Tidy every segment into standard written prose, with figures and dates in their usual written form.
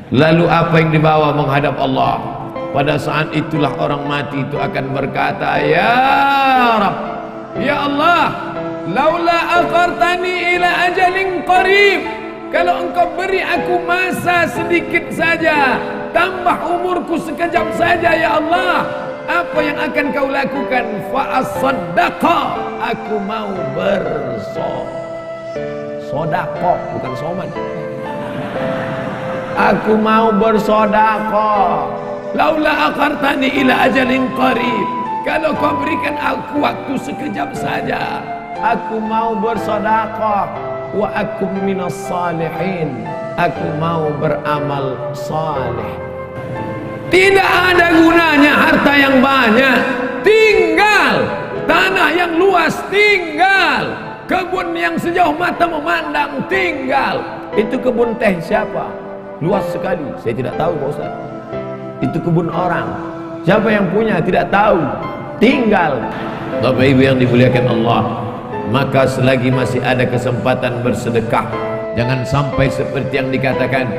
Lalu apa yang dibawa menghadap Allah? Pada saat itulah orang mati itu akan berkata, ya Rab, ya Allah, laula akhartani ila ajalin qarib, kalau engkau beri aku masa sedikit saja, tambah umurku sekejap saja ya Allah, apa yang akan kau lakukan? Fa as-saddaqa, aku mau bersodaqah, bukan soman. Aku mau bersodaqah. Laula akhartani ila ajalin qarib, kalau kau berikan aku waktu sekejap saja, aku mau bersodaqah. Wa akum minas salihin, aku mau beramal saleh. Tidak ada gunanya harta yang banyak, tinggal tanah yang luas, tinggal kebun yang sejauh mata memandang, tinggal. Itu kebun teh siapa? Luas sekali, saya tidak tahu Pak Ustaz. Itu kebun orang, siapa yang punya tidak tahu, tinggal. Bapak Ibu yang dimuliakan Allah, maka selagi masih ada kesempatan bersedekah, jangan sampai seperti yang dikatakan,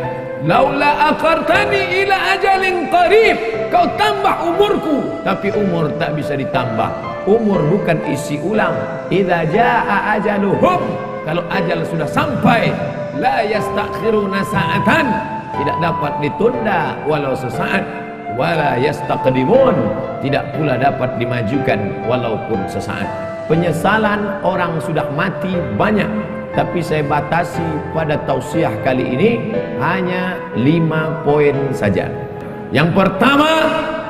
laula akhartani ila ajalin qarib, kau tambah umurku, tapi umur tak bisa ditambah. Umur bukan isi ulang. Idza jaa ajaluhum, kalau ajal sudah sampai, la yastakhiruna sa'atan, tidak dapat ditunda walau sesaat, wala yastaqdimun, tidak pula dapat dimajukan walaupun sesaat. Penyesalan orang sudah mati banyak, tapi saya batasi pada tausiah kali ini hanya 5 poin saja. Yang pertama,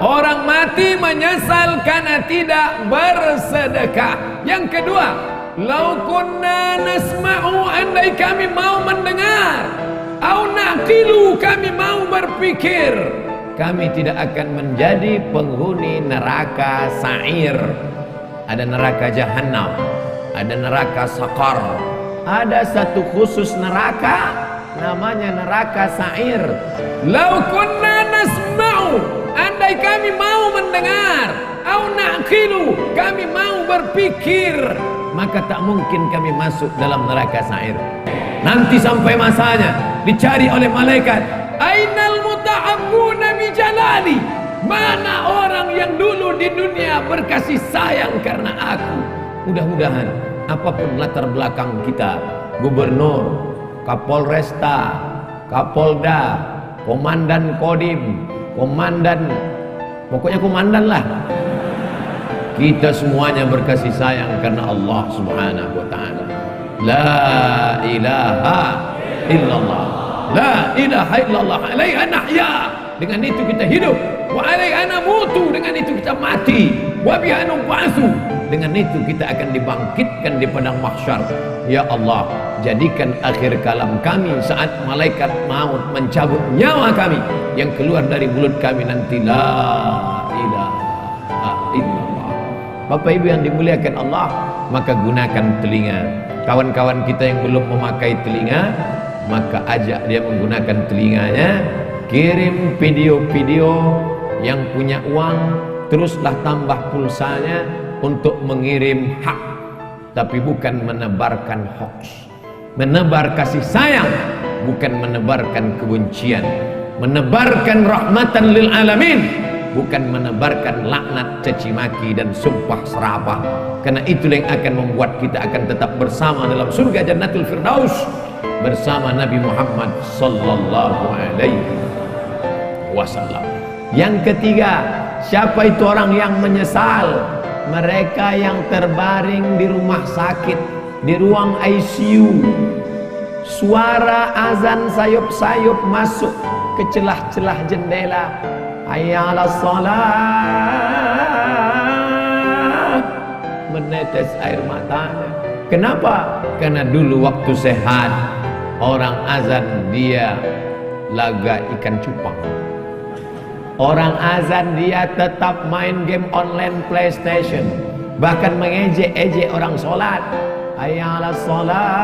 orang mati menyesal karena tidak bersedekah. Yang kedua, lau kunna nasma'u, andai kami mau mendengar, au naqilu, kami mau berpikir, kami tidak akan menjadi penghuni neraka sa'ir. Ada neraka jahanam, ada neraka sakar, ada satu khusus neraka namanya neraka sa'ir. Lau kunna nasma'u, andai kami mau mendengar, au naqilu, kami mau berpikir, maka tak mungkin kami masuk dalam neraka sa'ir. Nanti sampai masanya dicari oleh malaikat, ainal muta'abbuna bi jalali, mana orang yang dulu di dunia berkasih sayang karena aku. Mudah-mudahan apapun latar belakang kita, gubernur, kapolresta, kapolda, komandan kodim, komandan, pokoknya komandan lah, kita semuanya berkasih sayang karena Allah subhanahu wa ta'ala. La ilaha illallah, la ilaha illallah, alaiha nahya, dengan itu kita hidup, wa alaiha namutu, dengan itu kita mati, wa biha nub'atsu, dengan itu kita akan dibangkitkan di padang mahsyar. Ya Allah, jadikan akhir kalam kami saat malaikat maut mencabut nyawa kami, yang keluar dari mulut kami nanti la ilaha illallah. Bapak Ibu yang dimuliakan Allah, maka gunakan telinga. Kawan-kawan kita yang belum memakai telinga, maka ajak dia menggunakan telinganya. Kirim video-video, yang punya uang teruslah tambah pulsanya untuk mengirim hak, tapi bukan menebarkan hoax. Menebar kasih sayang, bukan menebarkan kebencian. Menebarkan rahmatan lil alamin, bukan menebarkan laknat, caci maki dan sumpah serapah. Karena itulah yang akan membuat kita akan tetap bersama dalam surga Jannatul Firdaus bersama Nabi Muhammad sallallahu alaihi wasallam. Yang ketiga, siapa itu orang yang menyesal? Mereka yang terbaring di rumah sakit, di ruang ICU, suara azan sayup-sayup masuk ke celah-celah jendela, hayya 'alas shalah, menetes air matanya. Kenapa? Karena dulu waktu sehat orang azan dia laga ikan cupang, orang azan dia tetap main game online PlayStation, bahkan mengejek-ejek orang sholat, hayya 'alas shalah,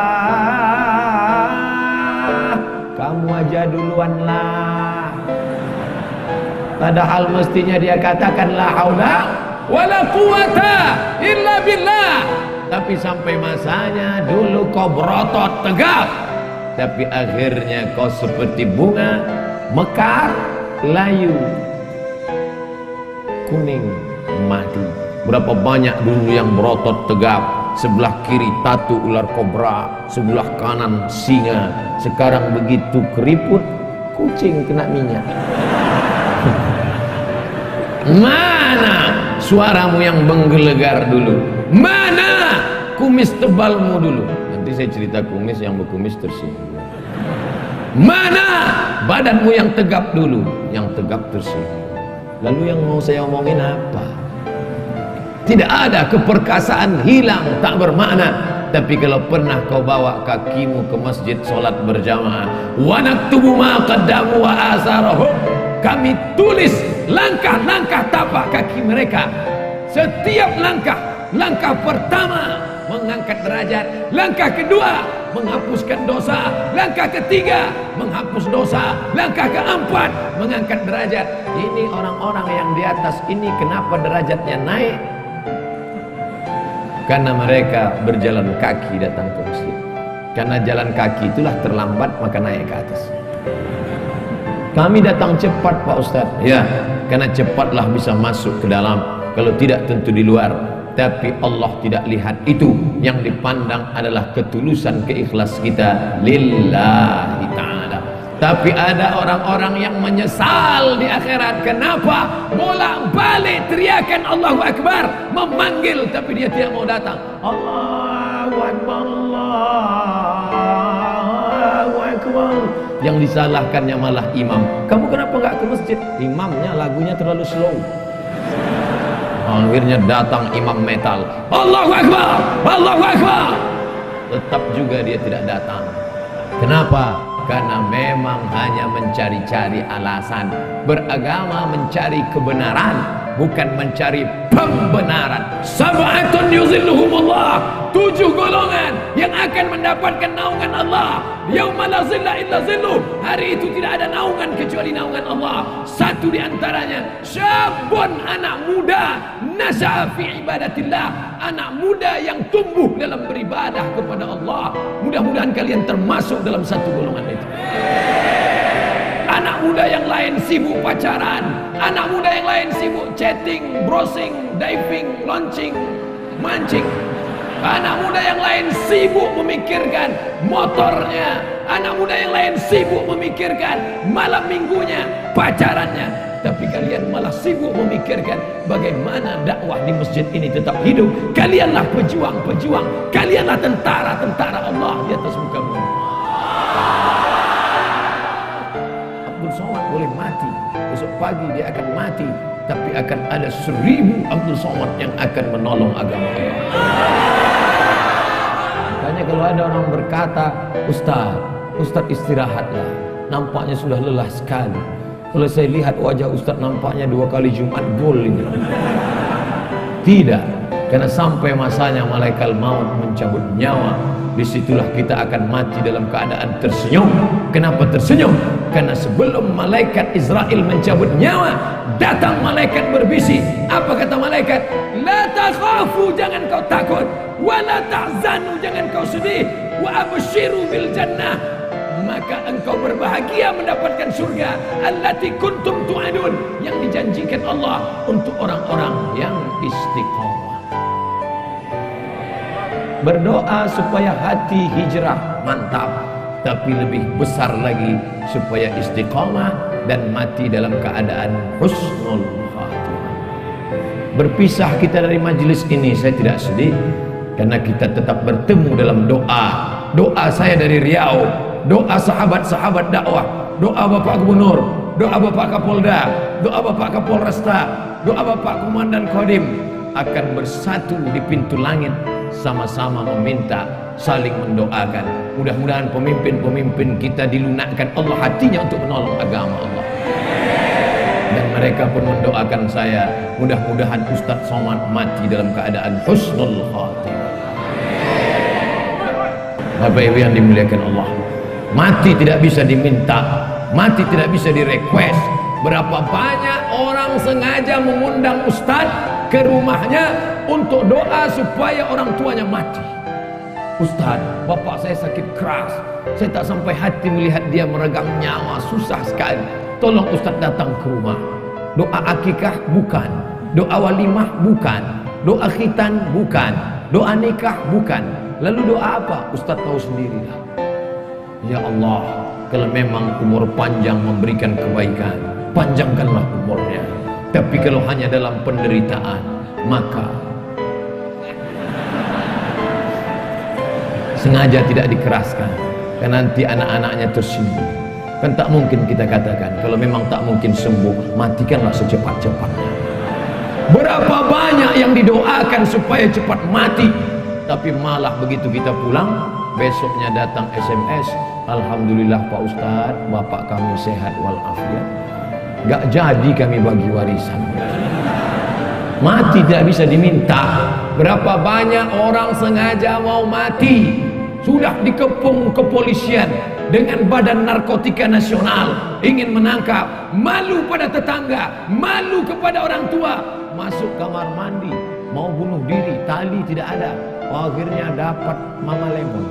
kamu aja duluan lah. Padahal mestinya dia katakan la haula wala quwata illa billah. Tapi sampai masanya dulu kau berotot tegak, tapi akhirnya kau seperti bunga mekar, layu, kuning, mati. Berapa banyak dulu yang berotot tegap, sebelah kiri tatu ular kobra, sebelah kanan singa. Sekarang begitu keriput, kucing kena minyak. Mana suaramu yang menggelegar dulu? Mana kumis tebalmu dulu? Nanti saya cerita kumis, yang berkumis tersinggung. Mana badanmu yang tegap dulu? Yang tegap tersinggung. Lalu yang mau saya omongin apa? Tidak ada, keperkasaan hilang, tak bermakna. Tapi kalau pernah kau bawa kakimu ke masjid solat berjamaah, wa naktubu ma qaddamu wa asarahum, kami tulis langkah-langkah tapak kaki mereka. Setiap langkah, langkah pertama mengangkat derajat, langkah kedua menghapuskan dosa, langkah ketiga menghapus dosa, langkah keempat mengangkat derajat. Ini orang-orang yang di atas ini kenapa derajatnya naik? Karena mereka berjalan kaki datang ke masjid. Karena jalan kaki itulah terlambat, maka naik ke atas. Kami datang cepat Pak Ustadz. Ya, karena cepatlah bisa masuk ke dalam. Kalau tidak tentu di luar. Tapi Allah tidak lihat itu. Yang dipandang adalah ketulusan, keikhlas kita lillahi ta'ala. Tapi ada orang-orang yang menyesal di akhirat. Kenapa? Bolak-balik teriakan Allahu Akbar, memanggil tapi dia tidak mau datang. Allahu Akbar, Allahu Akbar. Yang disalahkannya malah imam. Kamu kenapa nggak ke masjid? Imamnya lagunya terlalu slow. Akhirnya datang imam metal. Allahu Akbar, Allahu Akbar. Tetap juga dia tidak datang. Kenapa? Karena memang hanya mencari-cari alasan. Beragama mencari kebenaran, bukan mencari pembenaran. Sab'atun yuzilluhumullah, 7 golongan yang akan mendapatkan naungan Allah. Yauma la zilla illa zilluh, hari itu tidak ada naungan kecuali naungan Allah. Satu di antaranya syabun, anak muda, nas'a fi ibadatillah, anak muda yang tumbuh dalam beribadah kepada Allah. Mudah-mudahan kalian termasuk dalam satu golongan itu. Anak muda yang lain sibuk pacaran, anak muda yang lain sibuk chatting, browsing, diving, launching, mancing. Anak muda yang lain sibuk memikirkan motornya, anak muda yang lain sibuk memikirkan malam minggunya, pacarannya. Tapi kalian malah sibuk memikirkan bagaimana dakwah di masjid ini tetap hidup. Kalianlah pejuang-pejuang, kalianlah tentara-tentara Allah di atas muka bumi. Abdul Somad boleh mati, besok pagi dia akan mati, tapi akan ada 1000 Abdul Somad yang akan menolong agama Allah. Makanya kalau ada orang berkata, Ustaz istirahatlah, nampaknya sudah lelah sekali. Kalau saya lihat wajah Ustaz nampaknya 2 kali Jumat gol ini. Tidak, karena sampai masanya malaikat maut mencabut nyawa, disitulah kita akan mati dalam keadaan tersenyum. Kenapa tersenyum? Karena sebelum malaikat Israel mencabut nyawa, datang malaikat berbisik. Apa kata malaikat? La takhafu, jangan kau takut. Wa la tahzanu, jangan kau sedih. Wa abshiru bil jannah, maka engkau berbahagia mendapatkan surga allati kuntum tu'adun, yang dijanjikan Allah untuk orang-orang yang istiqomah. Berdoa supaya hati hijrah, mantap. Tapi lebih besar lagi supaya istiqomah dan mati dalam keadaan husnul khatimah. Berpisah kita dari majelis ini saya tidak sedih, karena kita tetap bertemu dalam doa. Doa saya dari Riau, doa sahabat-sahabat dakwah, doa Bapak Gubernur, doa Bapak Kapolda, doa Bapak Kapolresta, doa Bapak Komandan Kodim akan bersatu di pintu langit, sama-sama meminta, saling mendoakan. Mudah-mudahan pemimpin-pemimpin kita dilunakkan Allah hatinya untuk menolong agama Allah. Dan mereka pun mendoakan saya, mudah-mudahan Ustadz Somad mati dalam keadaan husnul khatimah. Bapak Ibu yang dimuliakan Allah, mati tidak bisa diminta, mati tidak bisa direquest. Berapa banyak orang sengaja mengundang Ustadz ke rumahnya untuk doa supaya orang tuanya mati. Ustaz, bapak saya sakit keras, saya tak sampai hati melihat dia meregang nyawa, susah sekali. tolong Ustaz datang ke rumah. Doa akikah bukan, doa walimah bukan, doa khitan bukan, doa nikah bukan. Lalu doa apa? Ustaz tahu sendirilah. Ya Allah, kalau memang umur panjang memberikan kebaikan, panjangkanlah umurnya. Tapi kalau hanya dalam penderitaan, maka sengaja tidak dikeraskan, karena nanti anak-anaknya tersinggung. Kan tak mungkin kita katakan, kalau memang tak mungkin sembuh, matikanlah secepat-cepatnya. Berapa banyak yang didoakan supaya cepat mati, tapi malah begitu kita pulang, besoknya datang SMS, Alhamdulillah Pak Ustadz, bapak kami sehat walafiat. Gak jadi kami bagi warisan. Mati tidak bisa diminta. Berapa banyak orang sengaja mau mati, sudah dikepung kepolisian dengan Badan Narkotika Nasional, ingin menangkap, malu pada tetangga, malu kepada orang tua, masuk kamar mandi mau bunuh diri, tali tidak ada, akhirnya dapat Mama Lemon.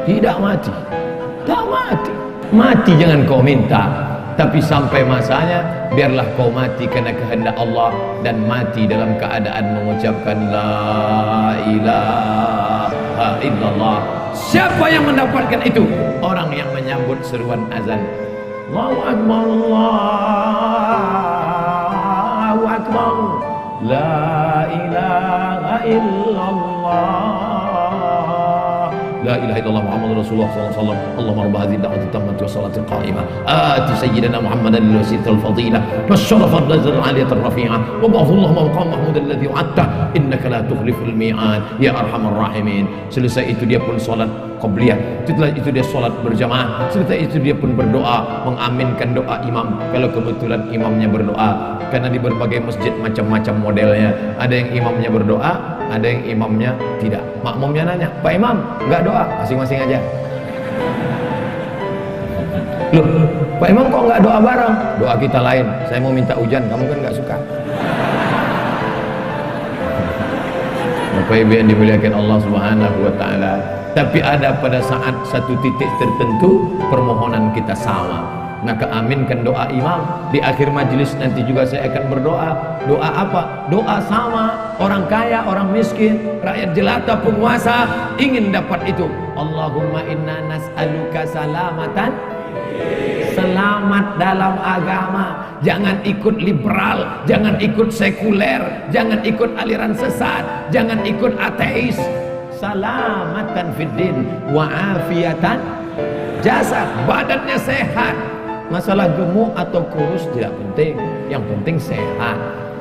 Tidak mati, tak mati. Mati jangan kau minta, tapi sampai masanya biarlah kau mati karena kehendak Allah, dan mati dalam keadaan mengucapkan la ilaha illallah. Siapa yang mendapatkan itu? Orang yang menyambut seruan azan. Allahu akbar, Allahu akbar, la ilaha illallah, la ilaha illallah Muhammadur Rasulullah sallallahu alaihi wasallam. Allahumma rabb hadhihi ad-da'wati tammati was salati qa'imah ati sayyidina Muhammadan al-wasilatal fadilah wasyarafal ladzal aliyatar rafi'ah wa ba'dhullah maqam mahmud alladhi wa'adta innaka la tukhliful mi'ad ya arhamar rahimin. Selesai itu dia pun salat qabliyah, setelah itu dia salat berjamaah, setelah itu dia pun berdoa mengaminkan doa imam kalau kebetulan imamnya berdoa, karena di berbagai masjid macam-macam modelnya, ada yang imamnya berdoa, ada yang imamnya tidak. Makmumnya nanya, Pak Imam enggak doa? Masing-masing aja. Loh, Pak Imam kok enggak doa bareng? Doa kita lain. Saya mau minta hujan, kamu kan enggak suka. Bapak Ibu yang dimuliakan Allah Subhanahu wa taala. Tapi ada pada saat satu titik tertentu permohonan kita sama. Maka aminkan doa imam. Di akhir majelis nanti juga saya akan berdoa. Doa apa? Doa sama. Orang kaya, orang miskin, rakyat jelata, penguasa ingin dapat itu. Allahumma inna nas'aluka salamatan, selamat dalam agama. Jangan ikut liberal, jangan ikut sekuler, jangan ikut aliran sesat, jangan ikut ateis. Salamatan fiddin wa afiatan jasad, badannya sehat. Masalah gemuk atau kurus tidak penting, yang penting sehat.